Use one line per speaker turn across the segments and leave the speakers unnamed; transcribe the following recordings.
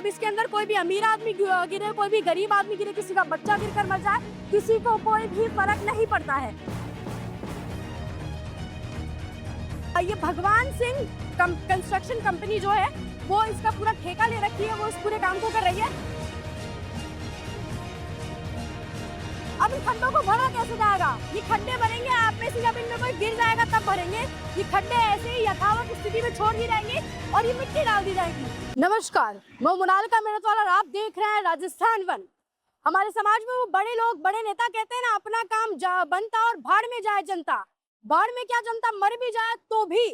अब इसके अंदर कोई भी अमीर आदमी गिरे, कोई भी गरीब आदमी गिरे, किसी का बच्चा गिरकर मर जाए, किसी को कोई भी फर्क नहीं पड़ता है। ये भगवान सिंह कंस्ट्रक्शन कंपनी जो है वो इसका पूरा ठेका ले रखी है, वो इस पूरे काम को कर रही है। अब इन खड्डों को भरा कैसे जाएगा? ये खड्डे भरेंगे, आप में से जब इनमें कोई गिर जाएगा तब भरेंगे। ये खड्डे ऐसे ही यथावत स्थिति में छोड़ दिए जाएंगे और ये मिट्टी डाल दी जाएगी। नमस्कार, मैं मोनालिका मेहनत वाला और आप देख रहे हैं राजस्थान वन। हमारे समाज में वो बड़े लोग, बड़े नेता कहते हैं ना, अपना काम बनता और भाड़ में जाए जनता। भाड़ में क्या, जनता मर भी जाए तो भी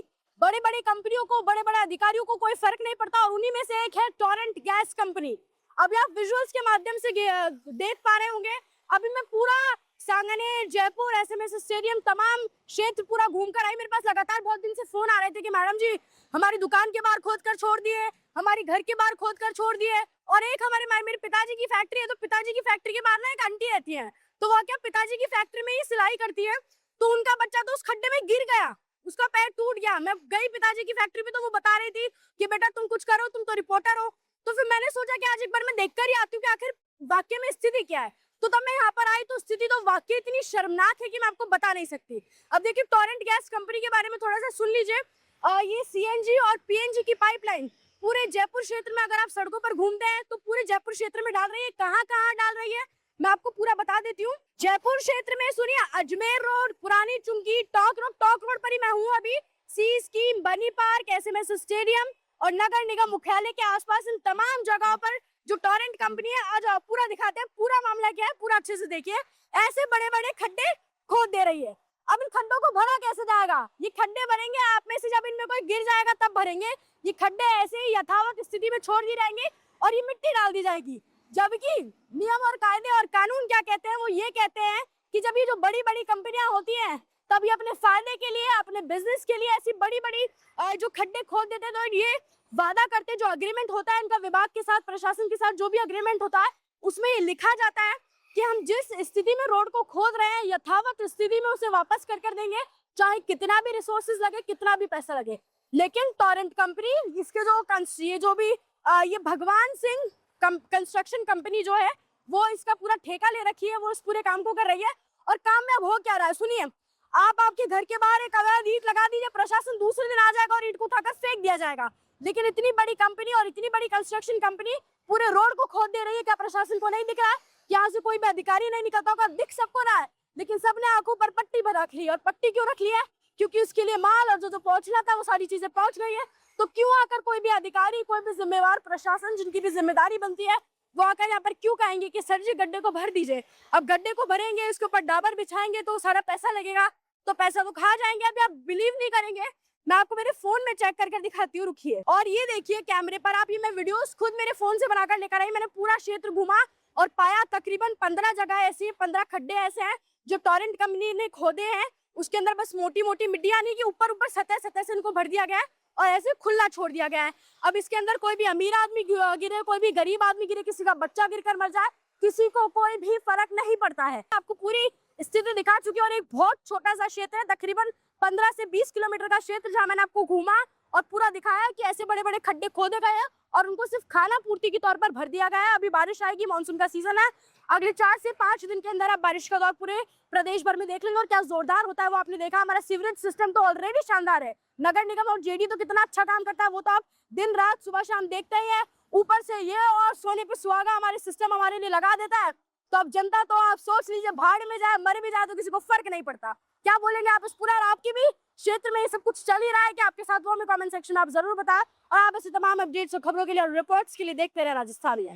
बड़ी बड़ी कंपनियों को, बड़े बड़े अधिकारियों को कोई फर्क नहीं पड़ता। और उन्हीं में से एक है टोरेंट गैस कंपनी। अभी आप विजुअल्स के माध्यम से देख पा रहे होंगे, अभी मैं पूरा सांगनेर, जयपुर, एसएमएस स्टेडियम, तमाम क्षेत्र पूरा घूम कर आई। मेरे पास लगातार बहुत दिन से फोन आ रहे थे कि मैडम जी हमारी दुकान के बाहर खोद कर छोड़ दिए, हमारी घर के बाहर खोद कर छोड़ दिए। और एक मेरे पिताजी की फैक्ट्री है, तो पिताजी की फैक्ट्री के बाहर ना एक आंटी रहती है, तो वह क्या पिताजी की फैक्ट्री में ही सिलाई करती है। तो उनका बच्चा तो उस खड्डे में गिर गया, उसका पैर टूट गया। मैं गई पिताजी की फैक्ट्री में, तो वो बता रही थी कि बेटा तुम कुछ करो, तुम तो रिपोर्टर हो। तो फिर मैंने सोचा कि आज एक बार मैं देखकर ही आती हूँ कि आखिर वाकई में स्थिति क्या है। तो तब मैं यहाँ पर आई तो स्थिति तो वाकई इतनी शर्मनाक है कि मैं आपको बता नहीं सकती। अब देखिए, टोरेंट गैस कंपनी के बारे में थोड़ा सा सुन लीजिए। ये सीएनजी और पीएनजी की पाइपलाइन पूरे जयपुर क्षेत्र में, अगर आप सड़कों पर घूमते हैं तो पूरे जयपुर क्षेत्र में डाल रही है। कहाँ कहाँ डाल रही है मैं आपको पूरा बता देती हूँ। जयपुर क्षेत्र में सुनिए, अजमेर रोड, पुरानी चुंगी, टॉक रोड पर ही मैं हूँ अभी। सी स्कीम, बनी पार्क, एसएमएस स्टेडियम और नगर निगम मुख्यालय के आसपास इन तमाम जगहों पर जो टोरेंट कंपनी है, आज पूरा दिखाते हैं। पूरा मामला क्या है पूरा अच्छे से देखिए। ऐसे बड़े बड़े खड्डे खोद दे रही है। अब इन खड्डों को भरा कैसे जाएगा? ये खड्डे भरेंगे, आप में से जब इनमें कोई गिर जाएगा तब भरेंगे। ये खड्डे ऐसे ही यथावत स्थिति में छोड़ दिए जाएंगे और ये मिट्टी डाल दी जाएगी। जबकि नियम और कायदे और कानून क्या कहते हैं? वो ये कहते हैं कि जब ये जो बड़ी बड़ी कंपनियां होती हैं, तब ये अपने फायदे के लिए, अपने बिजनेस के लिए ऐसी बड़ी बड़ी जो खड्डे खोद देते हैं, तो ये वादा करते, जो अग्रीमेंट होता है इनका विभाग के साथ, प्रशासन के साथ, जो भी अग्रीमेंट होता है उसमें ये लिखा जाता है कि हम जिस स्थिति में रोड को खोद रहे हैं, यथावत स्थिति में उसे वापस कर देंगे, चाहे कितना भी रिसोर्सेज लगे, कितना भी पैसा लगे। लेकिन टोरेंट कंपनी, इसके जो भी ये भगवान सिंह कंस्ट्रक्शन कंपनी जो है वो इसका पूरा ठेका ले रखी है, वो इस पूरे काम को कर रही है। और काम में अब हो क्या रहा है सुनिए। आपके घर के बाहर एक अवैध ईंट लगा दीजिए, प्रशासन दूसरे दिन आ जाएगा और ईंट को उठाकर फेंक दिया जाएगा। लेकिन इतनी बड़ी कंपनी और इतनी बड़ी कंस्ट्रक्शन कंपनी पूरे रोड को खोद दे रही है। क्या प्रशासन को नहीं दिख रहा है? यहाँ से कोई भी अधिकारी नहीं निकलता होगा? दिख सबको रहा है, लेकिन सबने आंखों पर पट्टी पर रख ली। और पट्टी क्यों रख ली है? क्योंकि उसके लिए माल और जो पहुंचना था वो सारी चीजें पहुंच गई है। तो क्यों आकर कोई भी अधिकारी, कोई भी जिम्मेवार प्रशासन, जिनकी भी जिम्मेदारी बनती है, वो आकर यहाँ पर क्यों कहेंगे कि सर जी गड्ढे को भर दीजिए? अब गड्ढे को भरेंगे, इसके ऊपर डाबर बिछाएंगे तो सारा पैसा लगेगा, तो पैसा तो खा जाएंगे। अभी आप बिलीव नहीं करेंगे, मैं आपको मेरे फोन में चेक करके दिखाती हूँ, रुकिए। और ये देखिए कैमरे पर आप, ये मैं वीडियोस खुद मेरे फोन से बनाकर लेकर आई। मैंने पूरा क्षेत्र घूमा और पाया तकरीबन 15 जगह ऐसी, 15 खड्डे ऐसे हैं जो टोरेंट कंपनी ने खोदे हैं। उसके अंदर बस मोटी मोटी मिट्टी, यानी कि ऊपर सतह से इनको भर दिया गया है और ऐसे खुला छोड़ दिया गया है। अब इसके अंदर कोई भी अमीर आदमी गिरे, कोई भी गरीब आदमी गिरे, किसी का बच्चा गिरकर मर जाए, किसी को कोई भी फर्क नहीं पड़ता है। आपको पूरी स्थिति दिखा चुकी है। और एक बहुत छोटा सा क्षेत्र है, तकरीबन 15 से 20 किलोमीटर का क्षेत्र, जहाँ मैंने आपको घूमा और पूरा दिखाया कि ऐसे बड़े बड़े खड्डे खोदे गए हैं और उनको सिर्फ खाना पूर्ति के तौर पर भर दिया गया है। अभी बारिश आएगी, मानसून का सीजन है, अगले 4 से 5 दिन के अंदर आप बारिश का दौर पूरे प्रदेश भर में देख लेंगे। और क्या जोरदार होता है वो आपने देखा। हमारा सीवरेज सिस्टम तो ऑलरेडी शानदार है, नगर निगम और जेडी तो कितना अच्छा काम करता है, वो तो आप दिन रात सुबह शाम देखते ही है। ऊपर से ये और सोने पे सुहागा हमारे सिस्टम हमारे लिए लगा देता है। तो अब जनता तो आप सोच लीजिए, भाड़ में जाए, मर भी जाए, तो किसी को फर्क नहीं पड़ता। क्या बोलेंगे आप इस पूरा? आपकी भी क्षेत्र में ये सब कुछ चल ही रहा है कि आपके साथ? वो हमें कमेंट सेक्शन में आप जरूर बताएं। और आप ऐसे तमाम अपडेट्स और खबरों के लिए और रिपोर्ट्स के लिए देखते रहे राजस्थान में।